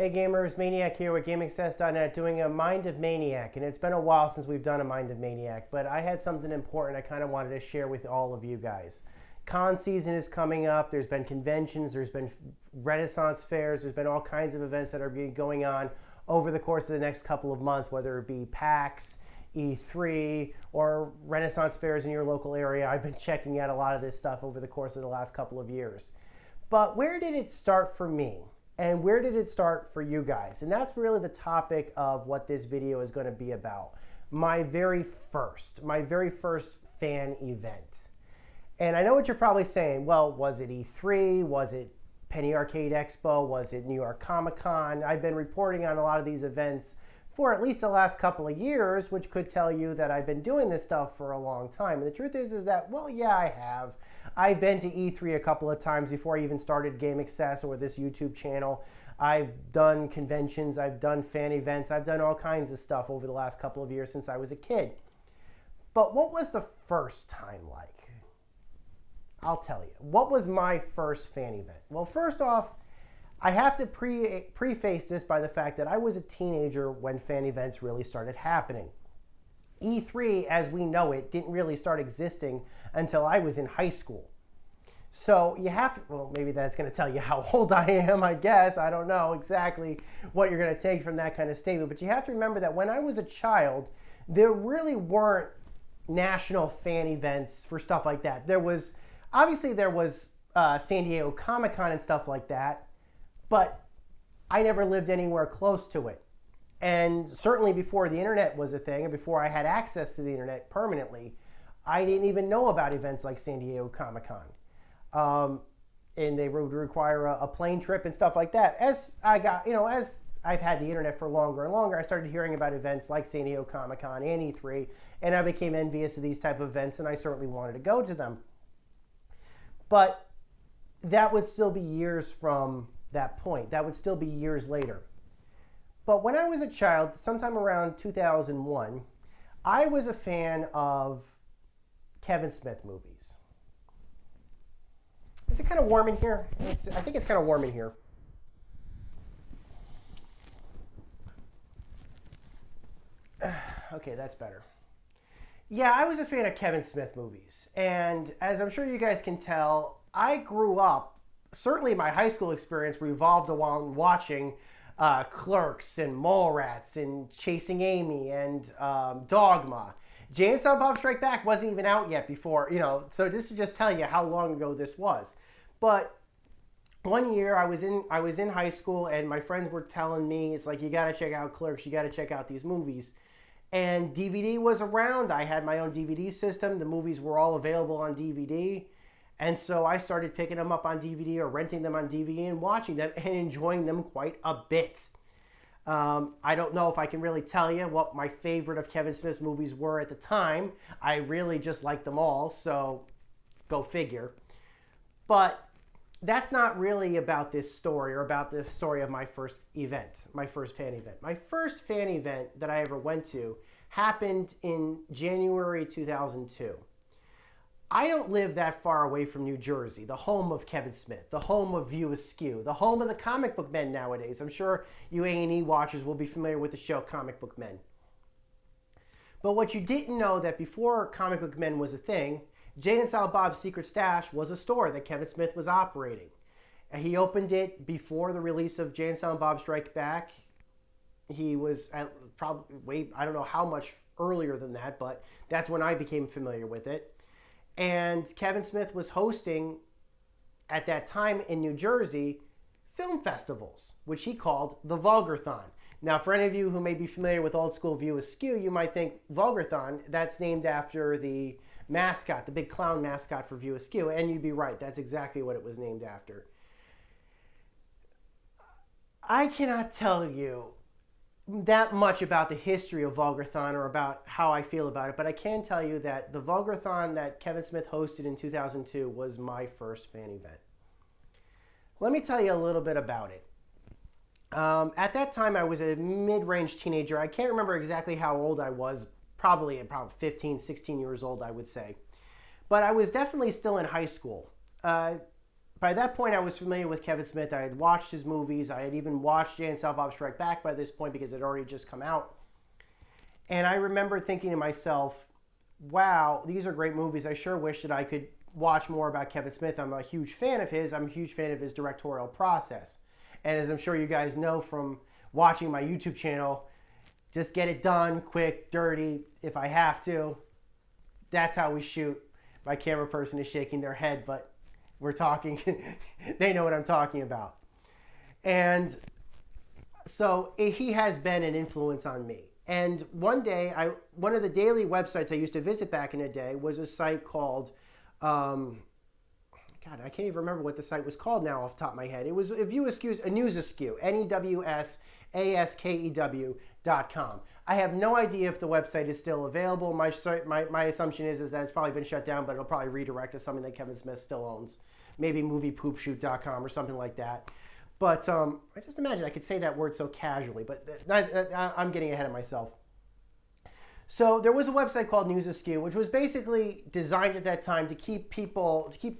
Hey gamers, Maniac here with GameAccess.net doing a Mind of Maniac, and it's been a while since we've done a Mind of Maniac, but I had something important I kind of wanted to share with all of you guys. Con season is coming up, there's been conventions, there's been Renaissance fairs, there's been all kinds of events that are going on over the course of the next couple of months, whether it be PAX, E3, or Renaissance fairs in your local area. I've been checking out a lot of this stuff over the course of the last couple of years. But where did it start for me? And where did it start for you guys? And that's really the topic of what this video is going to be about. My very first fan event. And I know what you're probably saying. Well, was it E3? Was it Penny Arcade Expo? Was it New York ComicCon? I've been reporting on a lot of these events for at least the last couple of years, which could tell you that I've been doing this stuff for a long time. And the truth is that, well, yeah, I have. I've been to E3 a couple of times before I even started Game Access or this YouTube channel. I've done conventions, I've done fan events, I've done all kinds of stuff over the last couple of years since I was a kid. But what was the first time like? I'll tell you. What was my first fan event? Well, first off, I have to preface this by the fact that I was a teenager when fan events really started happening. E3, as we know it, didn't really start existing until I was in high school. So you have to, well, maybe that's going to tell you how old I am, I guess. I don't know exactly what you're going to take from that kind of statement. But you have to remember that when I was a child, there really weren't national fan events for stuff like that. Obviously there was San Diego Comic-Con and stuff like that, but I never lived anywhere close to it. And certainly before the internet was a thing, and before I had access to the internet permanently, I didn't even know about events like San Diego Comic-Con. And they would require a plane trip and stuff like that. As I've had the internet for longer and longer, I started hearing about events like San Diego Comic-Con and E3, and I became envious of these type of events, and I certainly wanted to go to them. But that would still be years from that point. That would still be years later. But when I was a child, sometime around 2001, I was a fan of Kevin Smith movies. Is it kind of warm in here? I think it's kind of warm in here. Okay, that's better. Yeah, I was a fan of Kevin Smith movies. And as I'm sure you guys can tell, I grew up, certainly my high school experience revolved around watching Clerks and Mallrats and Chasing Amy and Dogma. Jay and Silent Bob Strike Back wasn't even out yet before, so this to just tell you how long ago this was. But one year I was in high school and my friends were telling me, it's like, you got to check out Clerks, you got to check out these movies. And DVD was around. I had my own DVD system. The movies were all available on DVD. And so I started picking them up on DVD or renting them on DVD and watching them and enjoying them quite a bit. I don't know if I can really tell you what my favorite of Kevin Smith's movies were at the time. I really just liked them all, so go figure. But that's not really about this story or about the story of my first event, my first fan event. My first fan event that I ever went to happened in January 2002. I don't live that far away from New Jersey, the home of Kevin Smith, the home of View Askew, the home of the comic book men nowadays. I'm sure you A&E watchers will be familiar with the show Comic Book Men. But what you didn't know that before Comic Book Men was a thing, Jay and Silent Bob's Secret Stash was a store that Kevin Smith was operating. And he opened it before the release of Jay and Silent Bob Strike Back. He was at probably, I don't know how much earlier than that, but that's when I became familiar with it. And Kevin Smith was hosting, at that time in New Jersey, film festivals, which he called the Vulgarthon. Now, for any of you who may be familiar with old school View Askew, you might think Vulgarthon, that's named after the mascot, the big clown mascot for View Askew, and you'd be right, that's exactly what it was named after. I cannot tell you that much about the history of Vulgarthon or about how I feel about it, but I can tell you that the Vulgarthon that Kevin Smith hosted in 2002 was my first fan event. Let me tell you a little bit about it. At that time, I was a mid-range teenager. I can't remember exactly how old I was, probably about 15, 16 years old, I would say. But I was definitely still in high school. by that point, I was familiar with Kevin Smith. I had watched his movies. I had even watched Jay and Silent Bob Strike Back by this point because it had already just come out. And I remember thinking to myself, wow, these are great movies. I sure wish that I could watch more about Kevin Smith. I'm a huge fan of his. I'm a huge fan of his directorial process. And as I'm sure you guys know from watching my YouTube channel, just get it done, quick, dirty, if I have to. That's how we shoot. My camera person is shaking their head, but we're talking. They know what I'm talking about. And so he has been an influence on me. And one day, one of the daily websites I used to visit back in the day was a site called, God, I can't even remember what the site was called now off the top of my head. It was, if you excuse, a News Askew, NEWSASKEW.com. I have no idea if the website is still available. My assumption is that it's probably been shut down, but it'll probably redirect to something that Kevin Smith still owns. Maybe moviepoopshoot.com or something like that. But I just imagine I could say that word so casually, but I'm getting ahead of myself. So there was a website called News Askew, which was basically designed at that time to keep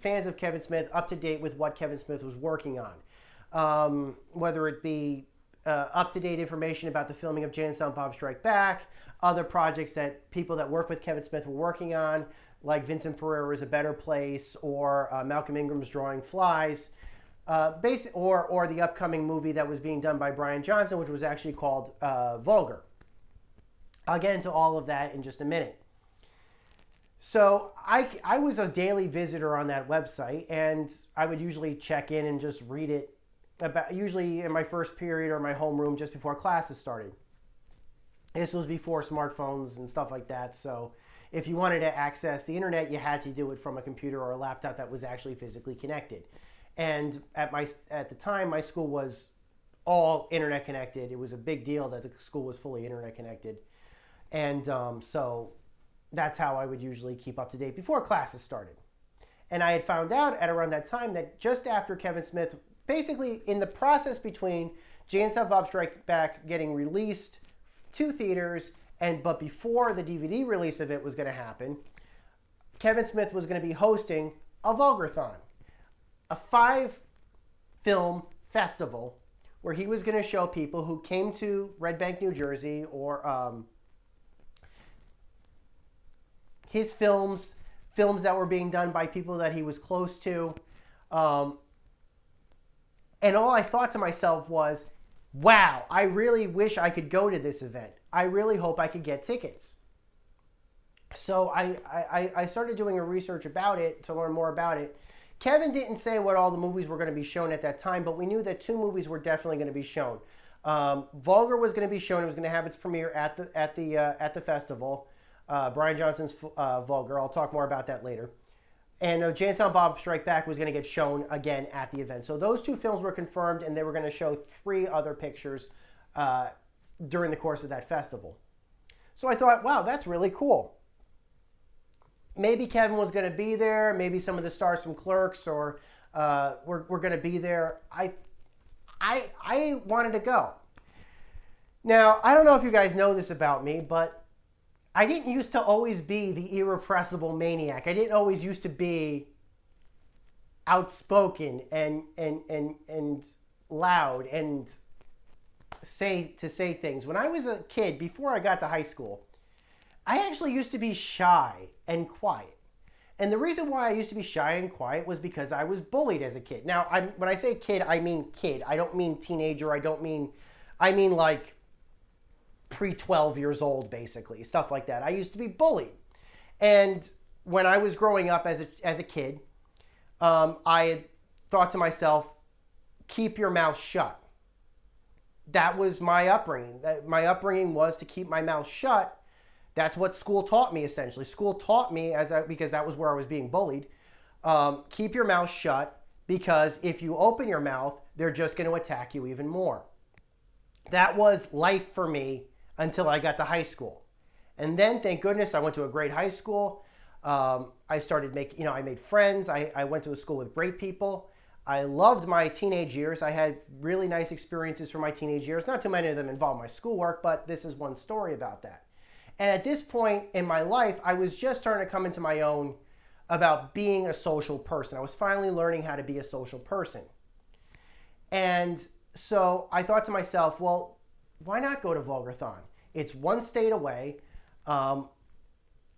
fans of Kevin Smith up to date with what Kevin Smith was working on. Whether it be up-to-date information about the filming of Jay and Silent Bob Strike Back, other projects that people that work with Kevin Smith were working on, like Vincent Pereira's A Better Place or Malcolm Ingram's Drawing Flies, or the upcoming movie that was being done by Brian Johnson, which was actually called Vulgar. I'll get into all of that in just a minute. So I was a daily visitor on that website, and I would usually check in and just read it, usually in my first period or my homeroom just before classes started. This was before smartphones and stuff like that, so if you wanted to access the internet, you had to do it from a computer or a laptop that was actually physically connected. And at the time, my school was all internet connected. It was a big deal that the school was fully internet connected. And so that's how I would usually keep up to date before classes started. And I had found out at around that time that just after Kevin Smith, basically in the process between Jay and Silent Bob Strike Back getting released to theaters, but before the DVD release of it was going to happen, Kevin Smith was going to be hosting a Vulgarthon, a 5-film festival where he was going to show people who came to Red Bank, New Jersey, or his films that were being done by people that he was close to. And all I thought to myself was, wow, I really wish I could go to this event. I really hope I could get tickets. So I started doing a research about it to learn more about it. Kevin didn't say what all the movies were going to be shown at that time, but we knew that 2 movies were definitely going to be shown. Vulgar was going to be shown. It was going to have its premiere at the festival. Brian Johnson's Vulgar. I'll talk more about that later. And Jay and Silent Bob Strike Back was going to get shown again at the event. So those 2 films were confirmed, and they were going to show 3 other pictures during the course of that festival. So I thought, wow, that's really cool. Maybe Kevin was going to be there. Maybe some of the stars from Clerks were going to be there. I wanted to go. Now, I don't know if you guys know this about me, but I didn't used to always be the irrepressible maniac. I didn't always used to be outspoken and loud and say things. When I was a kid, before I got to high school, I actually used to be shy and quiet. And the reason why I used to be shy and quiet was because I was bullied as a kid. Now, when I say kid, I mean kid. I don't mean teenager. I mean like pre-12 years old, basically, stuff like that. I used to be bullied. And when I was growing up as a kid, I had thought to myself, keep your mouth shut. That was my upbringing. My upbringing was to keep my mouth shut. That's what school taught me, essentially. School taught me, because that was where I was being bullied, keep your mouth shut, because if you open your mouth, they're just going to attack you even more. That was life for me until I got to high school. And then, thank goodness, I went to a great high school. I started I made friends. I went to a school with great people. I loved my teenage years. I had really nice experiences from my teenage years. Not too many of them involved my schoolwork, but this is one story about that. And at this point in my life, I was just starting to come into my own about being a social person. I was finally learning how to be a social person. And so I thought to myself, well, why not go to Vulgarthon? It's one state away.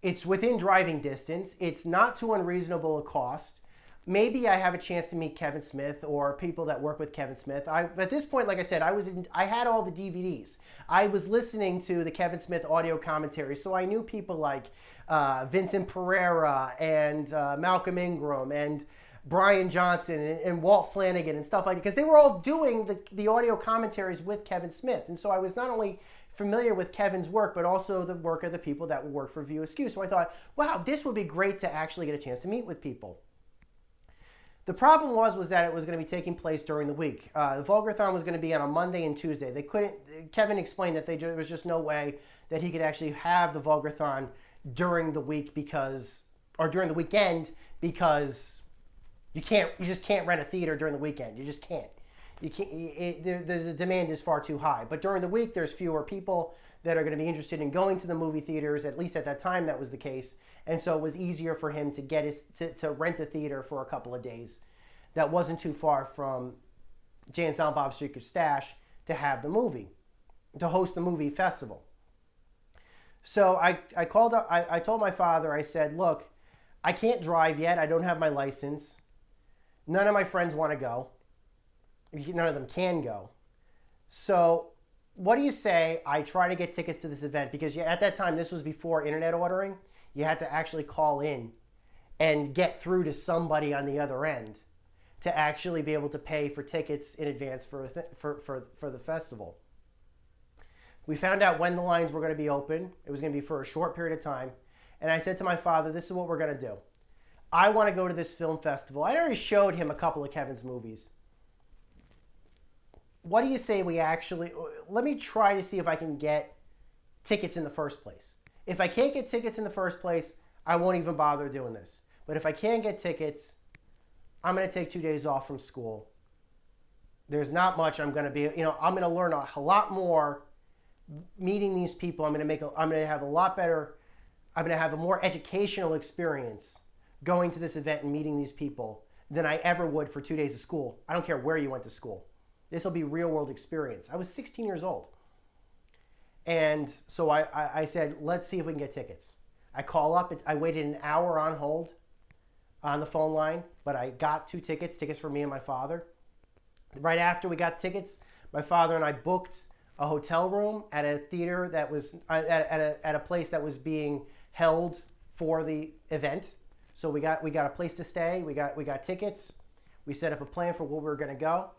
It's within driving distance. It's not too unreasonable a cost. Maybe I have a chance to meet Kevin Smith or people that work with Kevin Smith. At this point, like I said, I had all the DVDs. I was listening to the Kevin Smith audio commentary, so I knew people like Vincent Pereira and Malcolm Ingram and Brian Johnson and Walt Flanagan and stuff like that, because they were all doing the audio commentaries with Kevin Smith. And so I was not only familiar with Kevin's work, but also the work of the people that would work for View Askew. So I thought, wow, this would be great to actually get a chance to meet with people. The problem was that it was going to be taking place during the week. The Vulgarthon was going to be on a Monday and Tuesday. They couldn't. Kevin explained that there was just no way that he could actually have the Vulgarthon during the week during the weekend, because you just can't rent a theater during the weekend. You just can't. You can't. The demand is far too high. But during the week, there's fewer people that are going to be interested in going to the movie theaters. At least at that time, that was the case. And so it was easier for him to get to rent a theater for a couple of days that wasn't too far from Jay and Silent Bob's Secret Stash to have the movie, to host the movie festival. So I called up, I told my father, I said, look, I can't drive yet. I don't have my license. None of my friends want to go. None of them can go. So what do you say I try to get tickets to this event? Because at that time, this was before internet ordering. You had to actually call in and get through to somebody on the other end to actually be able to pay for tickets in advance for the festival. We found out when the lines were going to be open. It was going to be for a short period of time. And I said to my father, this is what we're going to do. I want to go to this film festival. I already showed him a couple of Kevin's movies. What do you say let me try to see if I can get tickets in the first place. If I can't get tickets in the first place, I won't even bother doing this. But if I can get tickets, I'm going to take 2 days off from school. There's not much I'm going to be, I'm going to learn a lot more meeting these people. I'm going to have a lot better, I'm going to have a more educational experience going to this event and meeting these people than I ever would for 2 days of school. I don't care where you went to school. This will be real world experience. I was 16 years old. And so I said, let's see if we can get tickets. I call up. I waited an hour on hold on the phone line, but I got 2 tickets for me and my father. Right after we got tickets, my father and I booked a hotel room at a theater that was at a place that was being held for the event. So we got a place to stay. We got tickets. We set up a plan for where we were going to go.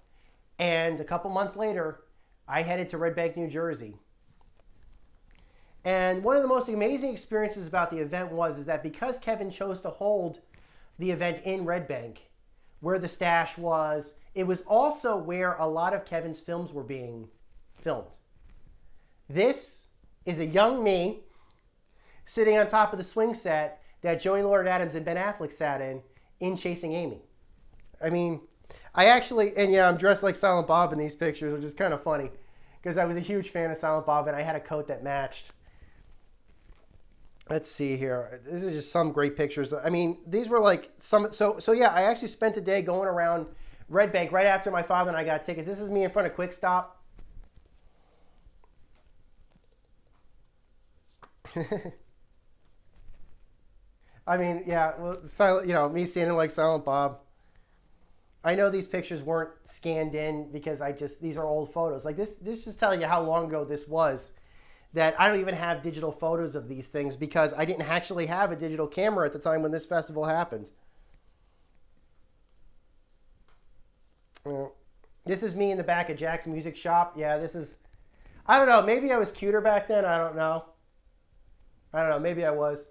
And a couple months later, I headed to Red Bank, New Jersey. And one of the most amazing experiences about the event is that because Kevin chose to hold the event in Red Bank, where the stash was, it was also where a lot of Kevin's films were being filmed. This is a young me sitting on top of the swing set that Joey Lord Adams and Ben Affleck sat in Chasing Amy. I mean, I'm dressed like Silent Bob in these pictures, which is kind of funny because I was a huge fan of Silent Bob and I had a coat that matched. Let's see here. This is just some great pictures. I mean, these were like some. So yeah, I actually spent a day going around Red Bank right after my father and I got tickets. This is me in front of Quick Stop. I mean, yeah, well, me standing like Silent Bob. I know these pictures weren't scanned in because these are old photos. Like this just tells you how long ago this was. That I don't even have digital photos of these things because I didn't actually have a digital camera at the time when this festival happened. This is me in the back of Jack's Music Shop. Yeah, I don't know, maybe I was cuter back then. I don't know, maybe I was.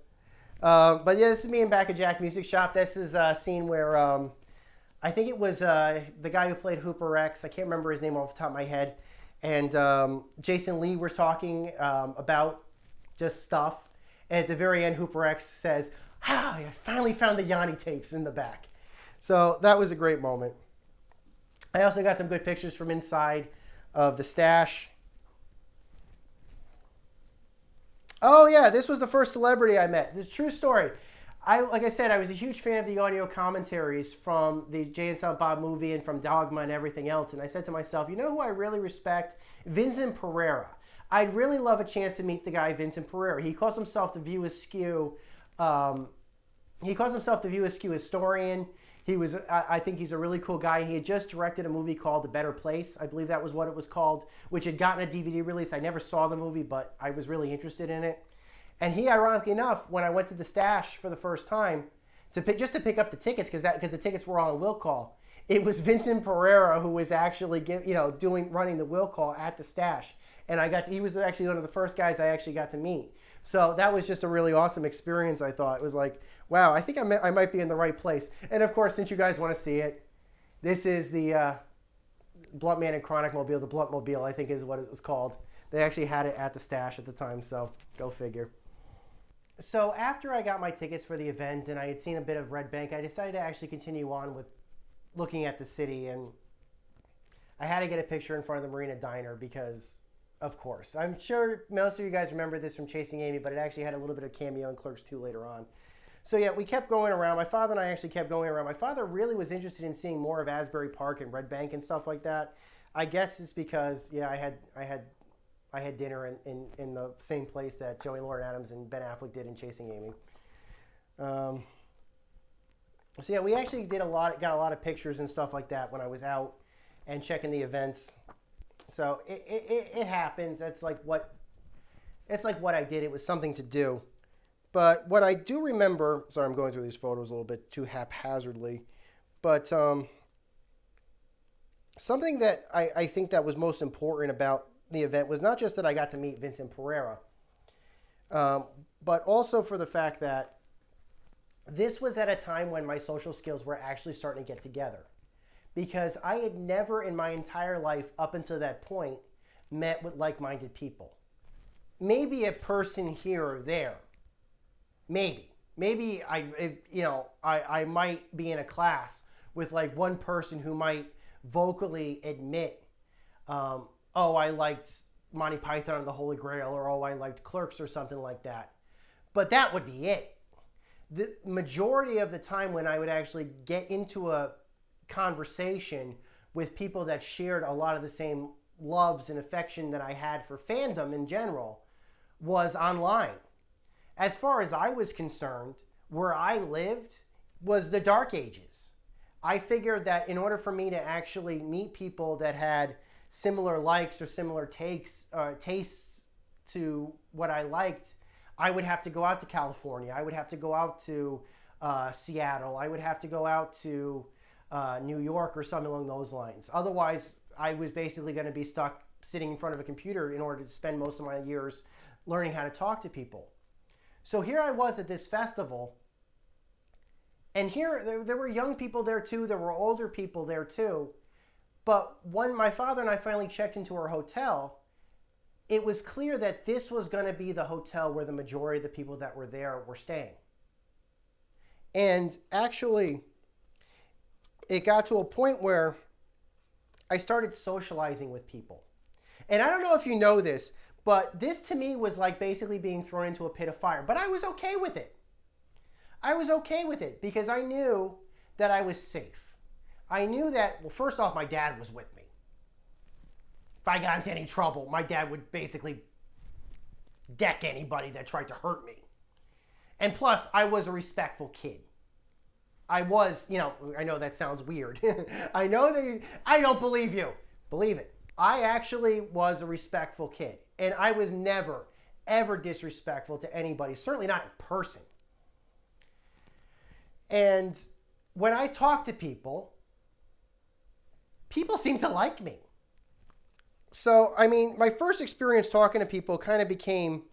But yeah, this is me in back of Jack Music Shop. This is a scene where I think it was the guy who played Hooper X. I can't remember his name off the top of my head. And Jason Lee was talking about just stuff. And at the very end, Hooper X says, I finally found the Yanni tapes in the back. So that was a great moment. I also got some good pictures from inside of the stash. Oh, yeah, this was the first celebrity I met. This is a true story. like I said, I was a huge fan of the audio commentaries from the Jay and Silent Bob movie and from Dogma and everything else. And I said to myself, you know who I really respect? Vincent Pereira. I'd really love a chance to meet the guy Vincent Pereira. He calls himself the View Askew. He calls himself the View Askew historian. I think he's a really cool guy. He had just directed a movie called A Better Place. I believe that was what it was called, which had gotten a DVD release. I never saw the movie, but I was really interested in it. And he, ironically enough, when I went to the stash for the first time, just to pick up the tickets, because the tickets were on will call, it was Vincent Pereira who was actually running the will call at the stash. And he was actually one of the first guys I actually got to meet. So that was just a really awesome experience, I thought. It was like, wow, I think I might be in the right place. And of course, since you guys want to see it, this is the Blunt Man and Chronic Mobile, the Blunt Mobile, I think is what it was called. They actually had it at the stash at the time, so go figure. So after I got my tickets for the event and I had seen a bit of Red Bank, I decided to actually continue on with looking at the city, and I had to get a picture in front of the Marina Diner because, of course, I'm sure most of you guys remember this from Chasing Amy, but it actually had a little bit of cameo in Clerks 2 later on. So yeah, we kept going around. My father and I actually kept going around. My father really was interested in seeing more of Asbury Park and Red Bank and stuff like that. I guess it's because, yeah, I had dinner in the same place that Joey Lauren Adams and Ben Affleck did in Chasing Amy. So yeah, we actually got a lot of pictures and stuff like that when I was out and checking the events. So it happens. It's like what I did. It was something to do. But what I do remember, sorry, I'm going through these photos a little bit too haphazardly, but something that I think that was most important about the event was not just that I got to meet Vincent Pereira, but also for the fact that this was at a time when my social skills were actually starting to get together. Because I had never in my entire life up until that point met with like-minded people. Maybe a person here or there. Maybe I might be in a class with like one person who might vocally admit, oh, I liked Monty Python and the Holy Grail, or oh, I liked Clerks or something like that. But that would be it. The majority of the time when I would actually get into a conversation with people that shared a lot of the same loves and affection that I had for fandom in general was online. As far as I was concerned, where I lived was the Dark Ages. I figured that in order for me to actually meet people that had similar likes or similar tastes to what I liked, I would have to go out to California. I would have to go out to Seattle. I would have to go out to New York or something along those lines. Otherwise, I was basically going to be stuck sitting in front of a computer in order to spend most of my years learning how to talk to people. So here I was at this festival, and here there were young people there too, there were older people there too. But when my father and I finally checked into our hotel, it was clear that this was going to be the hotel where the majority of the people that were there were staying. And actually, it got to a point where I started socializing with people. And I don't know if you know this, but this to me was like basically being thrown into a pit of fire. But I was okay with it. I was okay with it because I knew that I was safe. I knew that, well, first off, my dad was with me. If I got into any trouble, my dad would basically deck anybody that tried to hurt me. And plus, I was a respectful kid. I was, I know that sounds weird. I don't believe you. Believe it. I actually was a respectful kid. And I was never, ever disrespectful to anybody. Certainly not in person. And when I talk to people, people seem to like me. So, I mean, my first experience talking to people kind of became,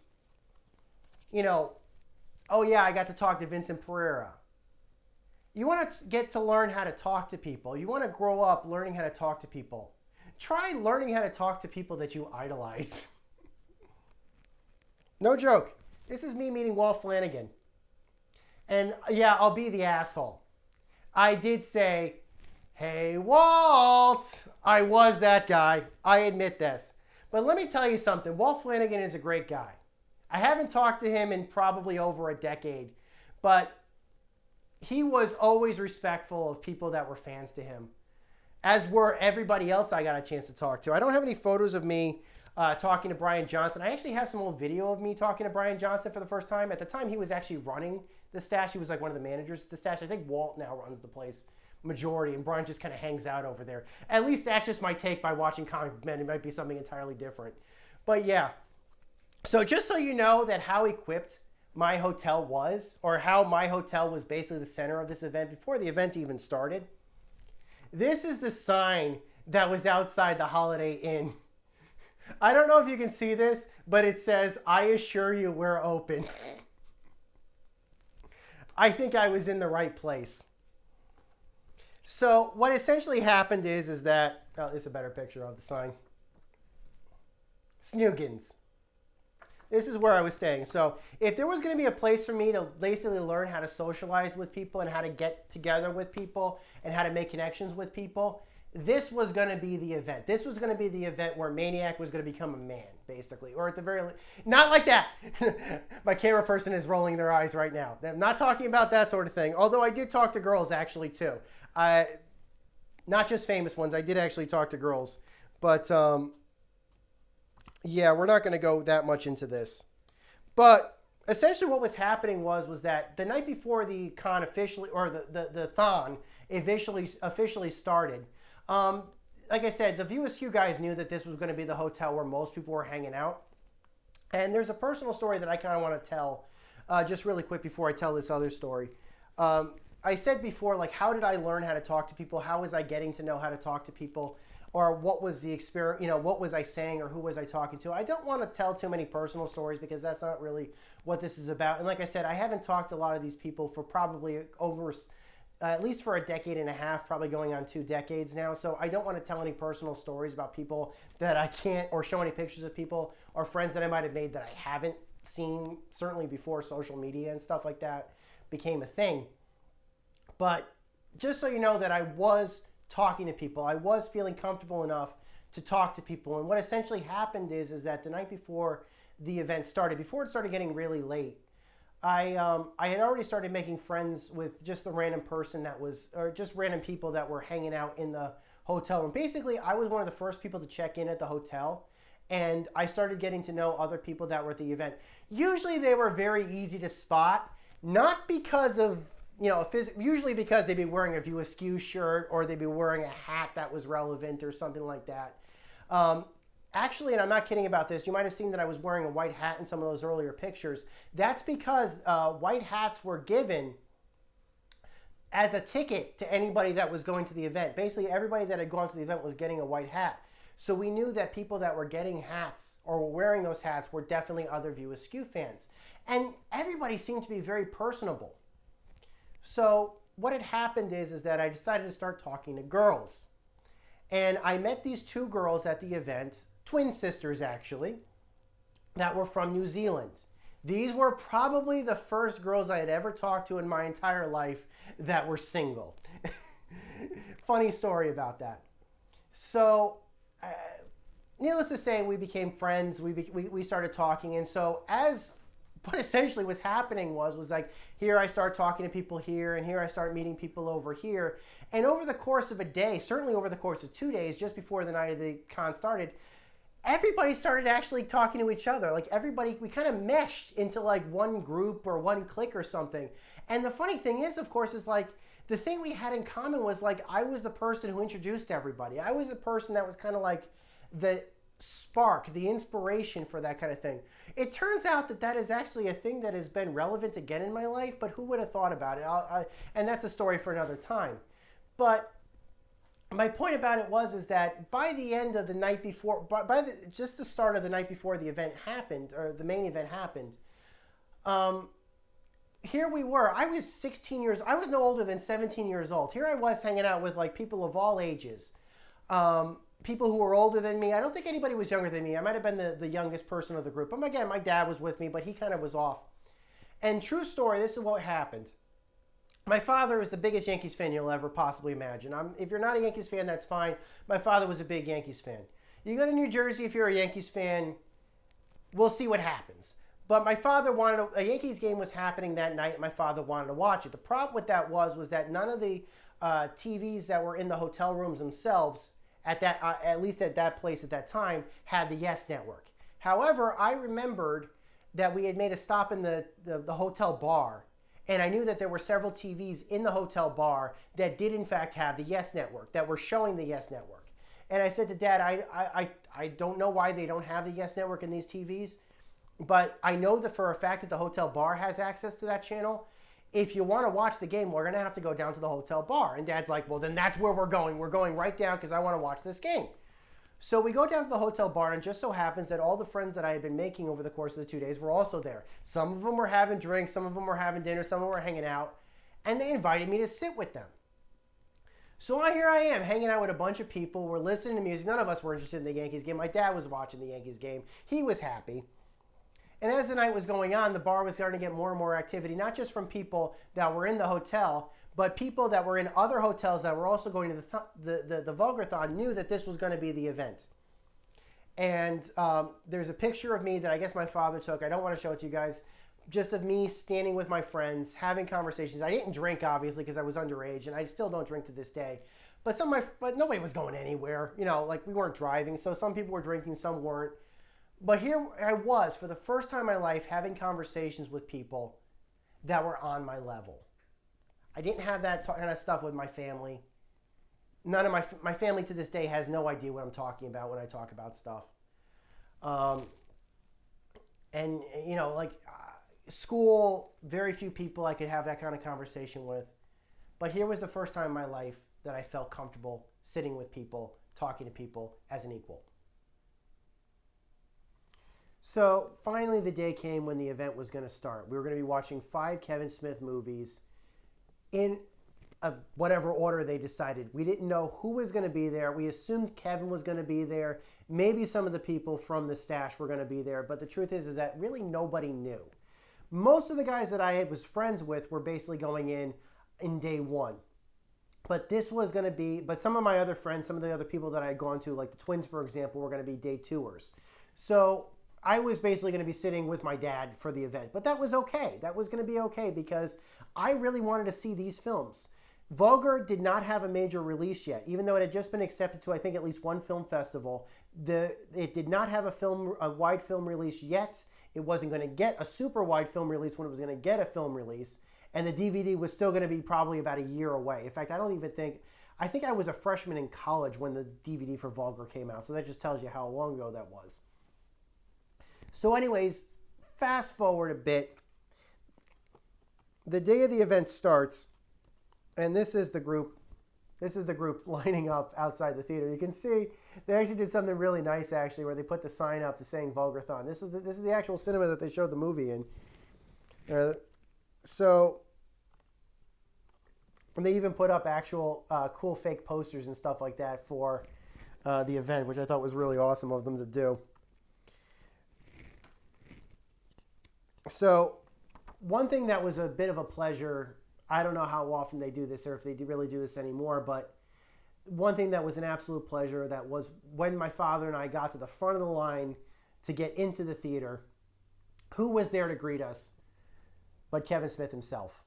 oh yeah, I got to talk to Vincent Pereira. You want to get to learn how to talk to people. You want to grow up learning how to talk to people. Try learning how to talk to people that you idolize. No joke. This is me meeting Walt Flanagan. And yeah, I'll be the asshole. I did say, hey, Walt. I was that guy. I admit this. But let me tell you something. Walt Flanagan is a great guy. I haven't talked to him in probably over a decade. But he was always respectful of people that were fans to him, as were everybody else I got a chance to talk to. I don't have any photos of me talking to Brian Johnson. I actually have some old video of me talking to Brian Johnson for the first time. At the time, he was actually running the stash. He was like one of the managers at the stash. I think Walt now runs the place majority, and Brian just kind of hangs out over there. At least that's just my take by watching Comic Men. It might be something entirely different. But yeah. So just so you know that how equipped my hotel was, or how my hotel was basically the center of this event before the event even started, this is the sign that was outside the Holiday Inn. I don't know if you can see this, but it says, "I assure you we're open." I think I was in the right place. So what essentially happened is that, oh, this is a better picture of the sign. Snoogans. This is where I was staying. So if there was going to be a place for me to basically learn how to socialize with people and how to get together with people and how to make connections with people, this was going to be the event. This was going to be the event where Maniac was going to become a man, basically. Or at the very least, not like that. My camera person is rolling their eyes right now. I'm not talking about that sort of thing. Although I did talk to girls, actually, too. Not just famous ones. I did actually talk to girls. But, yeah, we're not going to go that much into this. But essentially what was happening was that the night before the con officially, or the thon officially started, like I said, the View Askew guys knew that this was going to be the hotel where most people were hanging out. And there's a personal story that I kind of want to tell just really quick before I tell this other story. I said before, like, how did I learn how to talk to people? How was I getting to know how to talk to people? Or what was the experience, what was I saying or who was I talking to? I don't want to tell too many personal stories because that's not really what this is about. And like I said, I haven't talked to a lot of these people for probably over at least for a decade and a half, probably going on 2 decades now. So I don't want to tell any personal stories about people that I can't, or show any pictures of people or friends that I might have made that I haven't seen, certainly before social media and stuff like that became a thing. But just so you know that I was talking to people, I was feeling comfortable enough to talk to people. And what essentially happened is that the night before the event started, before it started getting really late, I had already started making friends with just the random person that was, or just random people that were hanging out in the hotel room. Basically, I was one of the first people to check in at the hotel, and I started getting to know other people that were at the event. Usually they were very easy to spot, not because of, usually because they'd be wearing a View Askew shirt, or they'd be wearing a hat that was relevant or something like that. Actually, and I'm not kidding about this, you might have seen that I was wearing a white hat in some of those earlier pictures. That's because white hats were given as a ticket to anybody that was going to the event. Basically, everybody that had gone to the event was getting a white hat. So we knew that people that were getting hats or were wearing those hats were definitely other View Askew fans. And everybody seemed to be very personable. So what had happened is that I decided to start talking to girls. And I met these 2 girls at the event, twin sisters actually, that were from New Zealand. These were probably the first girls I had ever talked to in my entire life that were single. Funny story about that. So, needless to say, we became friends. We started talking, and so what essentially was happening was like, here I start talking to people here, and here I start meeting people over here. And over the course of a day, certainly over the course of 2 days, just before the night of the con started, everybody started actually talking to each other. Like everybody, we kind of meshed into like one group or one clique or something. And the funny thing is, of course, is like the thing we had in common was like I was the person who introduced everybody. I was the person that was kind of like the spark, the inspiration for that kind of thing. It turns out that that is actually a thing that has been relevant again in my life, but who would have thought about it? And that's a story for another time. But my point about it is that by the end of the night before, just the start of the night before the event happened, or the main event happened, here we were. I was 16 years, I was no older than 17 years old. Here I was hanging out with like people of all ages, people who were older than me. I don't think anybody was younger than me. I might have been the youngest person of the group. But again, my dad was with me, but he kind of was off. And true story, this is what happened. My father is the biggest Yankees fan you'll ever possibly imagine. If you're not a Yankees fan, that's fine. My father was a big Yankees fan. You go to New Jersey, if you're a Yankees fan, we'll see what happens. But my father wanted a Yankees game was happening that night, and my father wanted to watch it. The problem with that was that none of the TVs that were in the hotel rooms themselves at least at that place at that time had the Yes Network. However, I remembered that we had made a stop in the hotel bar, and I knew that there were several TVs in the hotel bar that did in fact have the Yes Network, that were showing the Yes Network. And I said to Dad, I don't know why they don't have the Yes Network in these TVs, but I know that for a fact that the hotel bar has access to that channel. If you want to watch the game, we're going to have to go down to the hotel bar. And Dad's like, well, then that's where we're going. We're going right down because I want to watch this game. So we go down to the hotel bar, and it just so happens that all the friends that I had been making over the course of the 2 days were also there. Some of them were having drinks, some of them were having dinner, some of them were hanging out, and they invited me to sit with them. So here I am, hanging out with a bunch of people. We're listening to music. None of us were interested in the Yankees game. My dad was watching the Yankees game. He was happy. And as the night was going on, the bar was starting to get more and more activity, not just from people that were in the hotel, but people that were in other hotels that were also going to the Vulgarthon knew that this was going to be the event. And there's a picture of me that I guess my father took. I don't want to show it to you guys. Just of me standing with my friends, having conversations. I didn't drink, obviously, because I was underage, and I still don't drink to this day. But but nobody was going anywhere. You know, like we weren't driving, so some people were drinking, some weren't. But here I was, for the first time in my life, having conversations with people that were on my level. I didn't have that kind of stuff with my family. None of my family to this day has no idea what I'm talking about when I talk about stuff. And, you know, like school, very few people I could have that kind of conversation with. But here was the first time in my life that I felt comfortable sitting with people, talking to people as an equal. So finally the day came when the event was going to start. We were going to be watching 5 Kevin Smith movies in whatever order they decided. We didn't know who was going to be there. We assumed Kevin was going to be there. Maybe some of the people from the stash were going to be there. But the truth is that really nobody knew. Most of the guys that I was friends with were basically going in day one. But this was going to be, but some of my other friends, some of the other people that I had gone to, like the twins, for example, were going to be day tours. So I was basically going to be sitting with my dad for the event, but that was okay. That was going to be okay because I really wanted to see these films. Vulgar did not have a major release yet, even though it had just been accepted to, I think, at least one film festival. It did not have a wide film release yet. It wasn't going to get a super wide film release when it was going to get a film release, and the DVD was still going to be probably about a year away. In fact, I think I was a freshman in college when the DVD for Vulgar came out, so that just tells you how long ago that was. So anyways, fast forward a bit. The day of the event starts, and this is the group lining up outside the theater. You can see they actually did something really nice, actually, where they put the sign up saying Vulgarthon. This is the actual cinema that they showed the movie in. And they even put up actual cool fake posters and stuff like that for the event, which I thought was really awesome of them to do. So one thing that was a bit of a pleasure, I don't know how often they do this or if they really do this anymore, but one thing that was an absolute pleasure, that was when my father and I got to the front of the line to get into the theater, who was there to greet us but Kevin Smith himself.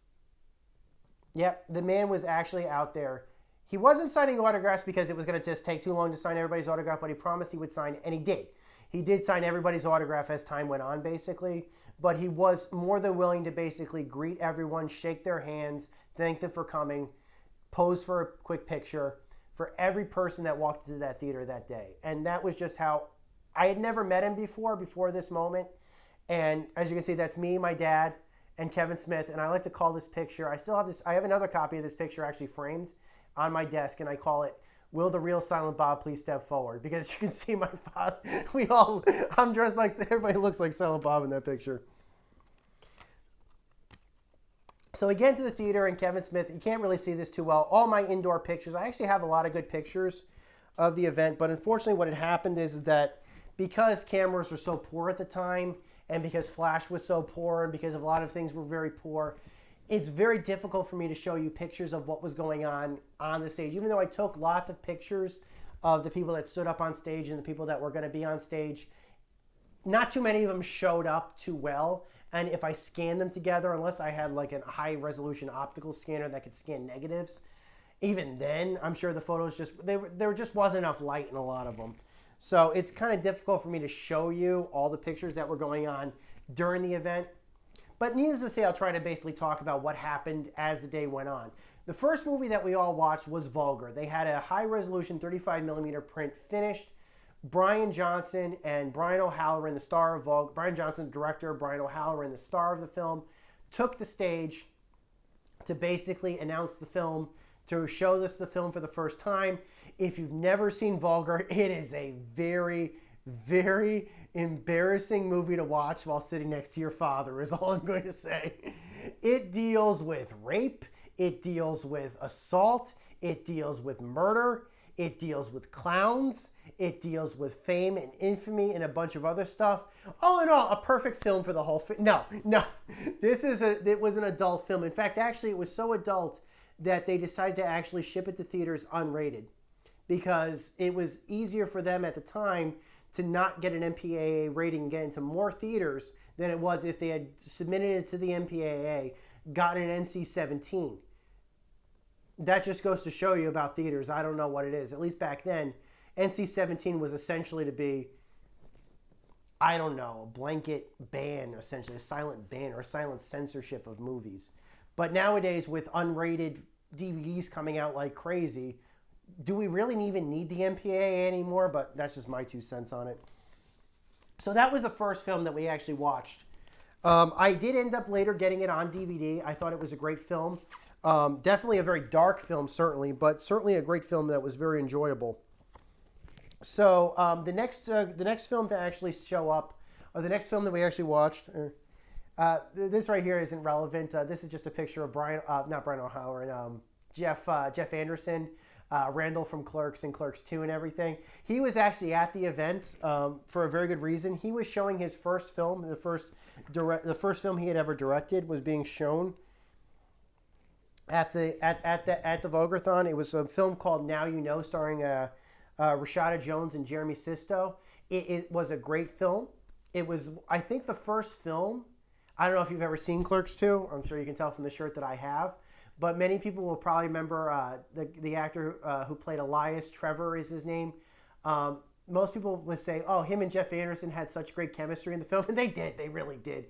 Yep, the man was actually out there. He wasn't signing autographs because it was going to just take too long to sign everybody's autograph, but he promised he would sign, and he did. He did sign everybody's autograph as time went on, basically. But he was more than willing to basically greet everyone, shake their hands, thank them for coming, pose for a quick picture for every person that walked into that theater that day. And that was just how, I had never met him before this moment. And as you can see, that's me, my dad, and Kevin Smith. And I like to call this picture, I have another copy of this picture actually framed on my desk, and I call it, "Will the real Silent Bob please step forward?" Because you can see my father, I'm dressed like, everybody looks like Silent Bob in that picture. So we get into the theater, and Kevin Smith, you can't really see this too well, all my indoor pictures. I actually have a lot of good pictures of the event, but unfortunately what had happened is that because cameras were so poor at the time, and because flash was so poor, and because a lot of things were very poor, it's very difficult for me to show you pictures of what was going on the stage. Even though I took lots of pictures of the people that stood up on stage and the people that were going to be on stage, not too many of them showed up too well. And if I scanned them together, unless I had like a high resolution optical scanner that could scan negatives, even then, I'm sure the photos there just wasn't enough light in a lot of them. So it's kind of difficult for me to show you all the pictures that were going on during the event. But needless to say, I'll try to basically talk about what happened as the day went on. The first movie that we all watched was Vulgar. They had a high-resolution 35mm print finished. Brian Johnson and Brian O'Halloran, the star of Vulgar, Brian Johnson, the director, Brian O'Halloran, the star of the film, took the stage to basically announce the film, to show us the film for the first time. If you've never seen Vulgar, it is a very, very embarrassing movie to watch while sitting next to your father, is all I'm going to say. It deals with rape, it deals with assault, it deals with murder, it deals with clowns, it deals with fame and infamy and a bunch of other stuff. All in all, a perfect film for the whole No. It was an adult film. In fact, actually, it was so adult that they decided to actually ship it to theaters unrated, because it was easier for them at the time to not get an MPAA rating and get into more theaters than it was if they had submitted it to the MPAA, gotten an NC-17. That just goes to show you about theaters. I don't know what it is. At least back then, NC-17 was essentially to be, I don't know, a blanket ban, essentially, a silent ban or a silent censorship of movies. But nowadays, with unrated DVDs coming out like crazy, do we really even need the MPAA anymore? But that's just my 2 cents on it. So that was the first film that we actually watched. I did end up later getting it on DVD. I thought it was a great film. Definitely a very dark film, certainly, but certainly a great film that was very enjoyable. So the next film to actually show up, or the next film that we actually watched, this right here isn't relevant. This is just a picture of not Brian O'Halloran, Jeff Anderson, Randall from Clerks and Clerks 2 and everything. He was actually at the event for a very good reason. He was showing his first film. The first film he had ever directed was being shown at the Vulgarthon. It was a film called Now You Know, starring Rashada Jones and Jeremy Sisto. It was a great film. It was, I think, the first film. I don't know if you've ever seen Clerks 2. I'm sure you can tell from the shirt that I have. But many people will probably remember the actor who played Elias. Trevor is his name. Most people would say, oh, him and Jeff Anderson had such great chemistry in the film. And they did. They really did.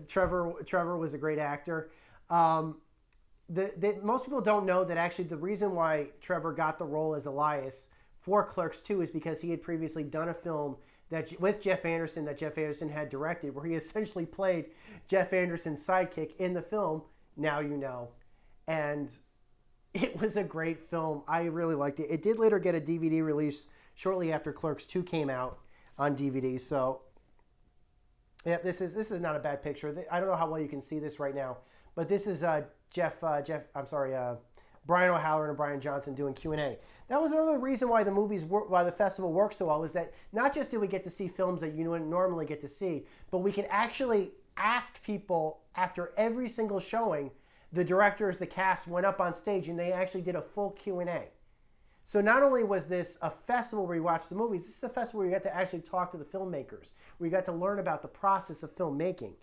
Trevor was a great actor. Most people don't know that actually the reason why Trevor got the role as Elias for Clerks 2 is because he had previously done a film with Jeff Anderson that Jeff Anderson had directed, where he essentially played Jeff Anderson's sidekick in the film Now You Know. And it was a great film. I really liked it. It did later get a DVD release shortly after Clerks 2 came out on DVD. So yeah, this is not a bad picture. I don't know how well you can see this right now, but this is Brian O'Halloran and Brian Johnson doing Q&A. That was another reason why why the festival works so well, is that not just did we get to see films that you wouldn't normally get to see, but we can actually ask people after every single showing. The directors, the cast went up on stage and they actually did a full Q&A. So not only was this a festival where you watch the movies, this is a festival where you got to actually talk to the filmmakers, where you got to learn about the process of filmmaking.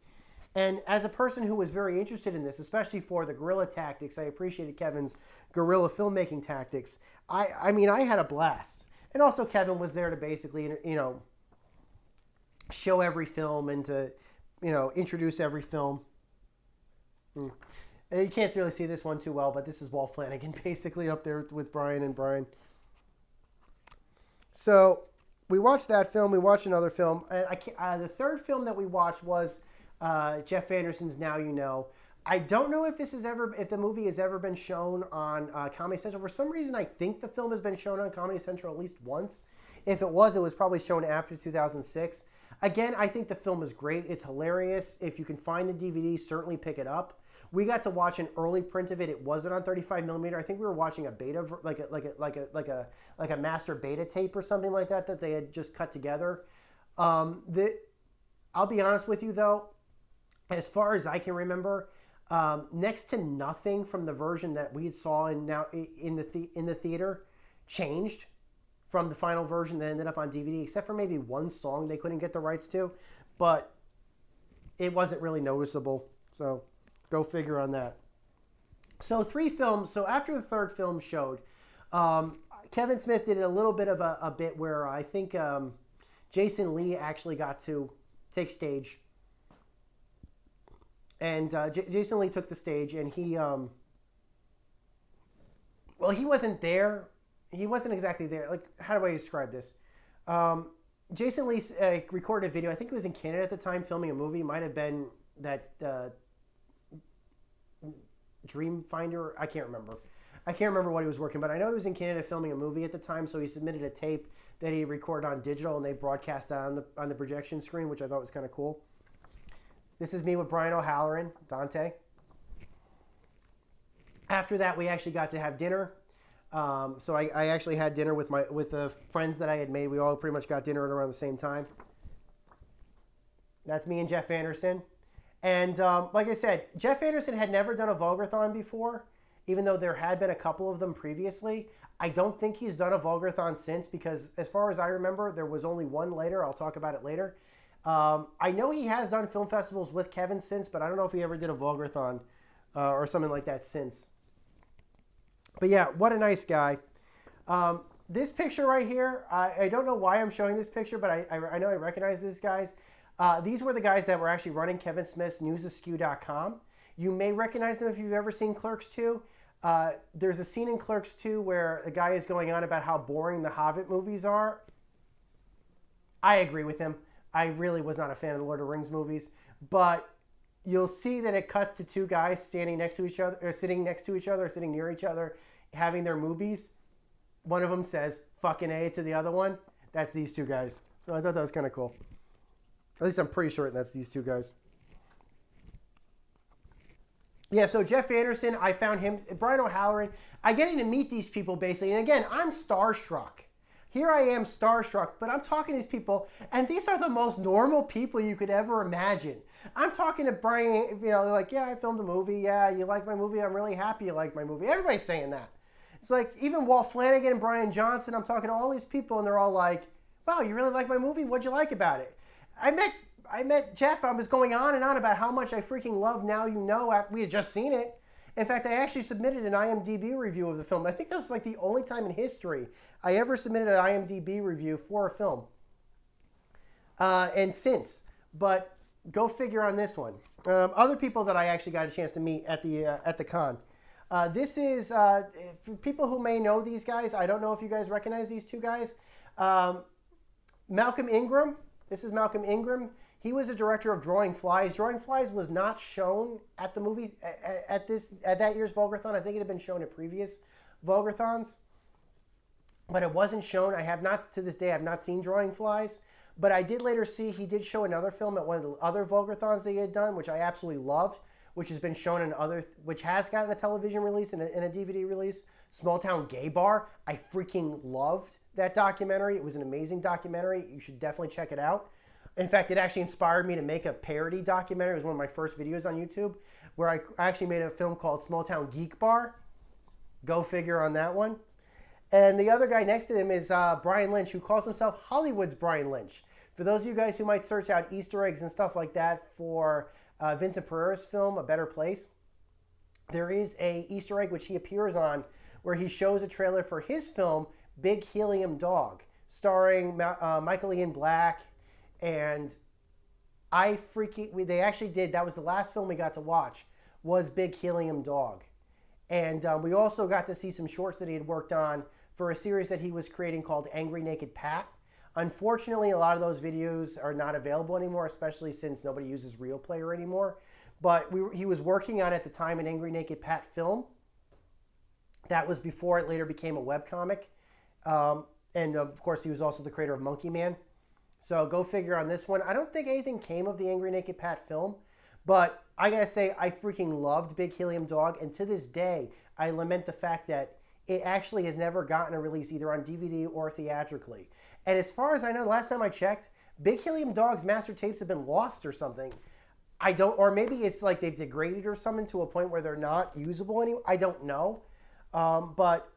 And as a person who was very interested in this, especially for the guerrilla tactics, I appreciated Kevin's guerrilla filmmaking tactics. I mean, I had a blast. And also Kevin was there to basically, show every film and to, introduce every film. And you can't really see this one too well, but this is Walt Flanagan basically up there with Brian and Brian. So we watched that film. We watched another film. And the third film that we watched was Jeff Anderson's Now You Know. I don't know if the movie has ever been shown on Comedy Central. For some reason, I think the film has been shown on Comedy Central at least once. If it was probably shown after 2006. Again, I think the film is great. It's hilarious. If you can find the DVD, certainly pick it up. We got to watch an early print of it. It wasn't on 35mm. I think we were watching a beta, like a master beta tape or something like that they had just cut together. I'll be honest with you though, as far as I can remember, next to nothing from the version that we saw in the theater changed. from the final version that ended up on DVD, except for maybe one song they couldn't get the rights to. But it wasn't really noticeable. So go figure on that. So 3 films. So after the third film showed, Kevin Smith did a little bit of a bit where I think Jason Lee actually got to take stage. And Jason Lee took the stage, and he, well, he wasn't there. He wasn't exactly there. Like, how do I describe this? Jason Lee recorded a video. I think it was in Canada at the time, filming a movie. It might have been that Dreamfinder. I can't remember. I can't remember what he was working, but I know he was in Canada filming a movie at the time. So he submitted a tape that he recorded on digital, and they broadcast that on the projection screen, which I thought was kind of cool. This is me with Brian O'Halloran, Dante. After that, we actually got to have dinner. So I actually had dinner with the friends that I had made. We all pretty much got dinner at around the same time. That's me and Jeff Anderson. And like I said, Jeff Anderson had never done a Vulgarthon before, even though there had been a couple of them previously. I don't think he's done a Vulgarthon since, because as far as I remember, there was only one later. I'll talk about it later. I know he has done film festivals with Kevin since, but I don't know if he ever did a Vulgarthon or something like that since. But yeah, what a nice guy. This picture right here, I don't know why I'm showing this picture, but I know I recognize these guys. These were the guys that were actually running Kevin Smith's newsaskew.com. You may recognize them if you've ever seen Clerks 2. There's a scene in Clerks 2 where a guy is going on about how boring the Hobbit movies are. I agree with him. I really was not a fan of the Lord of the Rings movies, but you'll see that it cuts to 2 guys standing next to each other, or sitting next to each other, or sitting near each other, having their movies. One of them says "fucking A" to the other one. That's these 2 guys. So I thought that was kind of cool. At least I'm pretty sure that's these 2 guys. Yeah, so Jeff Anderson, I found him, Brian O'Halloran. I'm getting to meet these people basically. And again, I'm starstruck. Here I am starstruck, but I'm talking to these people, and these are the most normal people you could ever imagine. I'm talking to Brian, you know, they're like, yeah, I filmed a movie. Yeah, you like my movie? I'm really happy you like my movie. Everybody's saying that. It's like, even Walt Flanagan and Brian Johnson, I'm talking to all these people, and they're all like, wow, you really like my movie? What'd you like about it? I met Jeff. I was going on and on about how much I freaking love Now You Know. We had just seen it. In fact, I actually submitted an IMDb review of the film. I think that was like the only time in history I ever submitted an IMDb review for a film. And since. But go figure on this one. Other people that I actually got a chance to meet at the con. This is, for people who may know these guys, I don't know if you guys recognize these 2 guys. Malcolm Ingram. This is Malcolm Ingram. He was a director of Drawing Flies. Drawing Flies was not shown at the movie at that year's Vulgarthon. I think it had been shown at previous Vulgarthons, but it wasn't shown. I have not, to this day, I've not seen Drawing Flies, but I did later see he did show another film at one of the other Vulgarthons that he had done, which I absolutely loved, which has been shown in other, which has gotten a television release and a DVD release. Small Town Gay Bar. I freaking loved that documentary. It was an amazing documentary. You should definitely check it out. In fact, it actually inspired me to make a parody documentary. It was one of my first videos on YouTube, where I actually made a film called Small Town Geek Bar. Go figure on that one. And the other guy next to him is Brian Lynch, who calls himself Hollywood's Brian Lynch. For those of you guys who might search out Easter eggs and stuff like that for Vincent Pereira's film, A Better Place, there is a Easter egg which he appears on where he shows a trailer for his film, Big Helium Dog, starring Michael Ian Black. And they actually did, that was the last film we got to watch, was Big Helium Dog. And we also got to see some shorts that he had worked on for a series that he was creating called Angry Naked Pat. Unfortunately, a lot of those videos are not available anymore, especially since nobody uses Real Player anymore. But he was working on, at the time, an Angry Naked Pat film. That was before it later became a webcomic. And of course, he was also the creator of Monkey Man. So go figure on this one. I don't think anything came of the Angry Naked Pat film, but I gotta say, I freaking loved Big Helium Dog, and to this day, I lament the fact that it actually has never gotten a release either on DVD or theatrically. And as far as I know, last time I checked, Big Helium Dog's master tapes have been lost or something. Or maybe it's like they've degraded or something to a point where they're not usable anymore. I don't know. But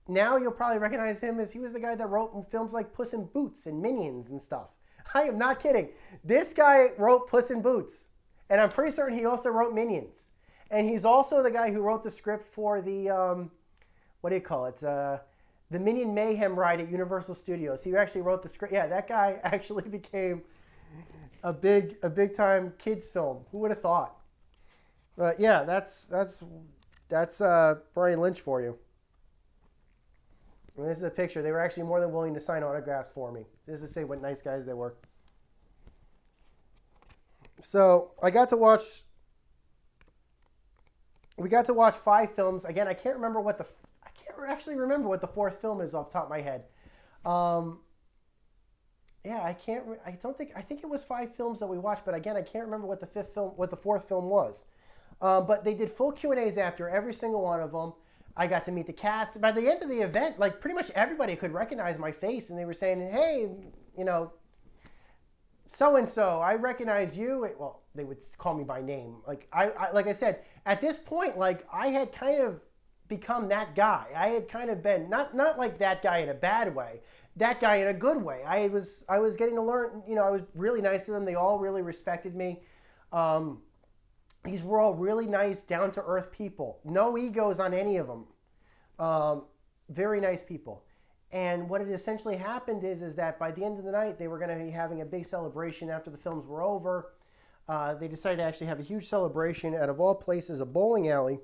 now you'll probably recognize him as he was the guy that wrote films like Puss in Boots and Minions and stuff. I am not kidding. This guy wrote Puss in Boots. And I'm pretty certain he also wrote Minions. And he's also the guy who wrote the script for the, what do you call it? The Minion Mayhem ride at Universal Studios. He actually wrote the script. Yeah, that guy actually became a big time kids film. Who would have thought? But yeah, that's Brian Lynch for you. And this is a picture. They were actually more than willing to sign autographs for me. Just to say what nice guys they were. So we got to watch 5 films. Again, I can't actually remember what the 4th film is off the top of my head. Yeah, I think it was 5 films that we watched, but again, I can't remember what the 4th film was. But they did full Q&As after every single one of them. I got to meet the cast. By the end of the event, like pretty much everybody could recognize my face, and they were saying, "Hey, so-and-so, I recognize you." Well, they would call me by name. Like like I said, at this point, like I had kind of become that guy. I had kind of been not like that guy in a bad way, that guy in a good way. I was getting to learn. I was really nice to them. They all really respected me. These were all really nice, down-to-earth people. No egos on any of them. Very nice people. And what had essentially happened is that by the end of the night, they were going to be having a big celebration after the films were over. They decided to actually have a huge celebration at, of all places, a bowling alley.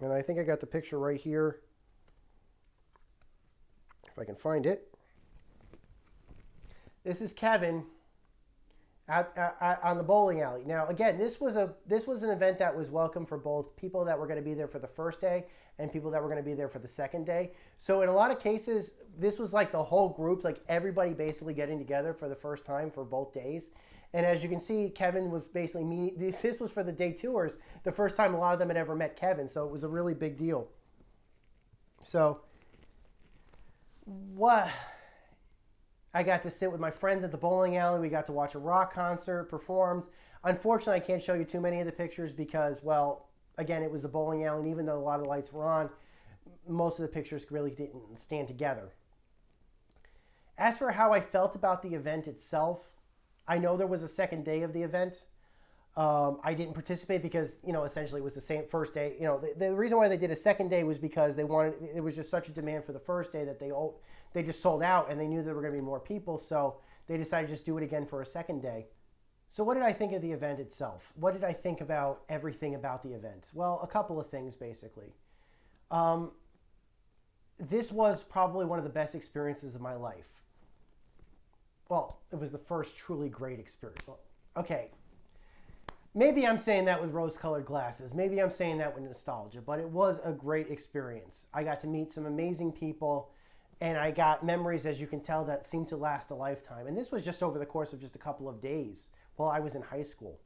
And I think I got the picture right here, if I can find it. This is Kevin on the bowling alley. Now, again, this was an event that was welcome for both people that were going to be there for the first day and people that were going to be there for the second day. So in a lot of cases, this was like the whole group, like everybody basically getting together for the first time for both days. And as you can see, Kevin was basically this was for the day tours, the first time a lot of them had ever met Kevin. So it was a really big deal. So what? I got to sit with my friends at the bowling alley. We got to watch a rock concert performed. Unfortunately, I can't show you too many of the pictures because, well, again, it was the bowling alley, and even though a lot of lights were on, most of the pictures really didn't stand together. As for how I felt about the event itself, I know there was a second day of the event. I didn't participate because, essentially it was the same first day. The reason why they did a second day was because it was just such a demand for the first day that they just sold out, and they knew there were going to be more people, so they decided to just do it again for a second day. So what did I think of the event itself? What did I think about everything about the event? Well, a couple of things, basically. This was probably one of the best experiences of my life. Well, it was the first truly great experience. Well, okay. Maybe I'm saying that with rose-colored glasses. Maybe I'm saying that with nostalgia, but it was a great experience. I got to meet some amazing people, and I got memories, as you can tell, that seemed to last a lifetime. And this was just over the course of just a couple of days while I was in high school.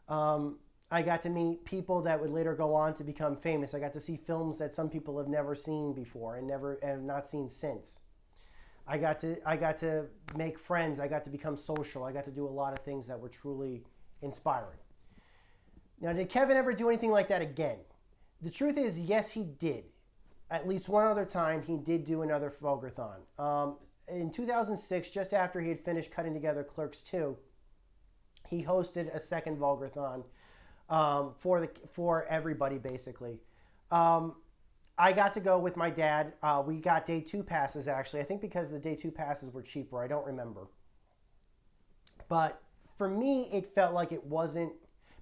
I got to meet people that would later go on to become famous. I got to see films that some people have never seen before and not seen since. I got to make friends. I got to become social. I got to do a lot of things that were truly inspiring. Now, did Kevin ever do anything like that again? The truth is, yes, he did. At least one other time, he did do another Vulgarthon. In 2006, just after he had finished cutting together Clerks 2, he hosted a second Vulgarthon for everybody, basically. I got to go with my dad. We got day 2 passes, actually. I think because the day 2 passes were cheaper. I don't remember. But for me, it felt like it wasn't.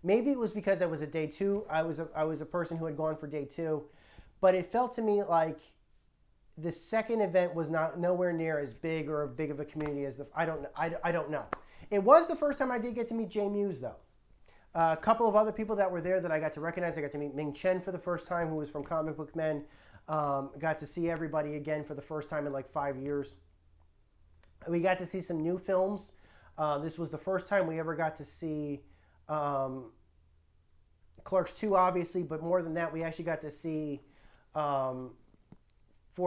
Maybe it was because I was a day 2. I was a person who had gone for day 2. But it felt to me like the second event was nowhere near as big or big of a community as I don't know. It was the first time I did get to meet Jay Muse, though. A couple of other people that were there that I got to recognize. I got to meet Ming Chen for the first time, who was from Comic Book Men. Got to see everybody again for the first time in like 5 years. We got to see some new films. This was the first time we ever got to see Clerks 2, obviously, but more than that, we actually got to see, for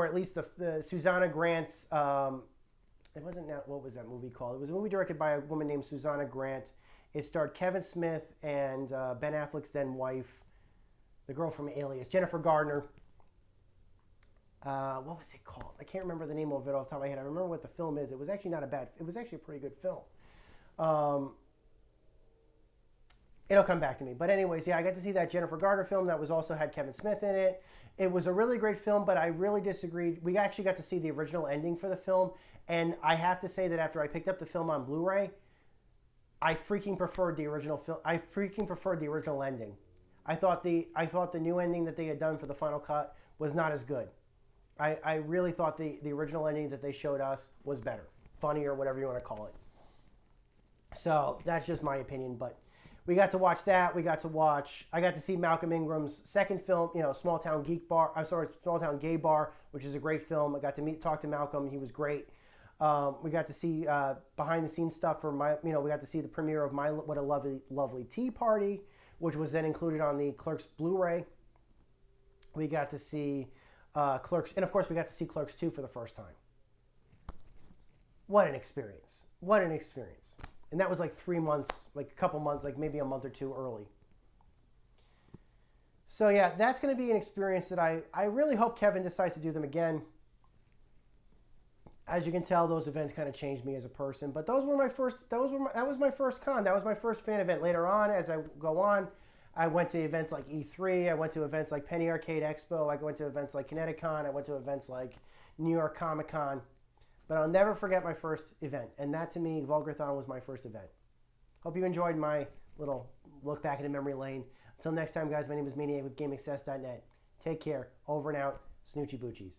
at least the Susanna Grant's, it wasn't that, what was that movie called? It was a movie directed by a woman named Susanna Grant. It starred Kevin Smith and Ben Affleck's then wife. the girl from Alias, Jennifer Gardner. What was it called? I can't remember the name of it off the top of my head. I remember what the film is. It was actually not a bad. It was actually a pretty good film. It'll come back to me. But anyways, yeah, I got to see that Jennifer Gardner film that was also had Kevin Smith in it. It was a really great film, but I really disagreed. We actually got to see the original ending for the film, and I have to say that after I picked up the film on Blu-ray, I freaking preferred the original film. I freaking preferred the original ending. I thought the new ending that they had done for the final cut was not as good. I really thought the original ending that they showed us was better, funnier, whatever you want to call it. So that's just my opinion, but we got to watch that. I got to see Malcolm Ingram's second film, Small Town Gay Bar, which is a great film. I got to talk to Malcolm. He was great. We got to see behind the scenes stuff for we got to see the premiere of What a Lovely Tea Party, which was then included on the Clerks Blu-ray. We got to see Clerks, and of course we got to see Clerks 2 for the first time. What an experience. What an experience. And that was like 3 months, like a couple months, like maybe a month or two early. So yeah, that's going to be an experience that I really hope Kevin decides to do them again. As you can tell, those events kind of changed me as a person. But that was my first con. That was my first fan event. Later on, as I go on, I went to events like E3. I went to events like Penny Arcade Expo. I went to events like ConnectiCon. I went to events like New York ComicCon. But I'll never forget my first event. And that, to me, Vulgarthon was my first event. Hope you enjoyed my little look back into memory lane. Until next time, guys, my name is Maniac with GameAccess.net. Take care. Over and out. Snoochie Boochies.